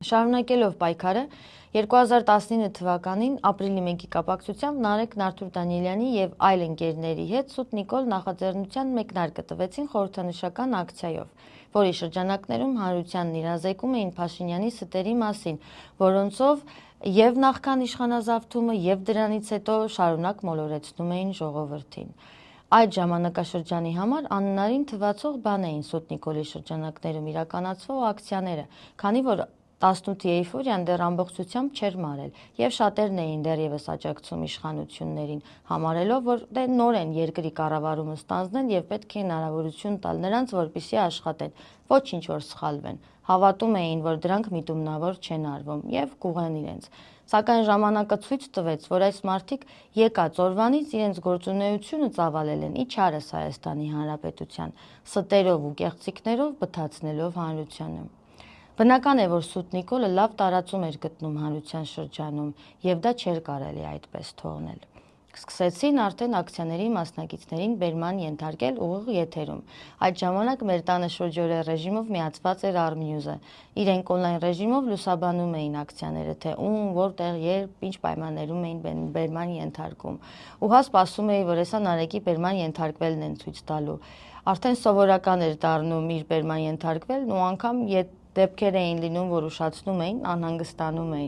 Շարունակելով պայքարը 2019 թվականին ապրիլի 1-ի կապակցությամբ Նարեկ Նարթուր Դանիելյանի եւ այլ ընկերների հետ Սուտ Նիկոլ նախաձեռնության մեկնարկը տվեցին խորհրդանշական ակցիայով, որի շրջանակներում հանրությանն իրազեկում էին Փաշինյանի ստերի մասին, որոնցով եւ նախքան իշխանազավթումը եւ դրանից հետո շարունակ մոլորեցնում էին ժողովրդին։ Այդ ժամանակաշրջանի համար անհնարին թվացող բան էին Սուտ Նիկոլի շրջանակներում իրականացվող ակցիաները, քանի որ 18 էйֆորիան դեռ ամբողջությամբ չէր մարել, եւ շատերն էին դեռևս աջակցում իշխանություններին, համարելով, որ նոր են երկրի կառավարումը ստանձնել եւ պետք է հնարավորություն տալ նրանց, որպեսզի աշխատեն, ոչինչ որ սխալվեն, հավատում էին, որ դրանք միտումնավոր չեն արվում եւ կուղեն իրենց։ Սակայն ժամանակը ցույց տվեց, որ այս մարդիկ եկած օրվանից իրենց գործունեությունը ծավալել են իջարս Հայաստանի Հանրապետության, ստերով ու կեղծիքներով բթացնելով հանրությանը։ Բնական է, որ Սուտ Նիկոլը լավ տարածում էր գտնում հանրության շրջանում, եւ դա չէր կարելի այդպես թողնել։ Սկսեցին արդեն ակցիաների մասնակիցներին բերման ենթարկել ուղիղ եթերում։ Այդ ժամանակ մեր տանը շուրջօրյա ռեժիմով միացված էր Armnews-ը։ Իրենք օնլայն ռեժիմով լուսաբանում էին ակցիաները, թե ում, որտեղ, երբ, ինչ պայմաններում էին բերման ենթարկում։ Ու հա սպասում էի, որ հեսա Նարեկի բերման ենթարկվելն են ցույց տալու։ Արդեն սովորական էր դառնում իր բերման ենթարկվելն ու անգամ դեպքեր էին լինում, որ ուշացնում էին, անհանգստանում էին։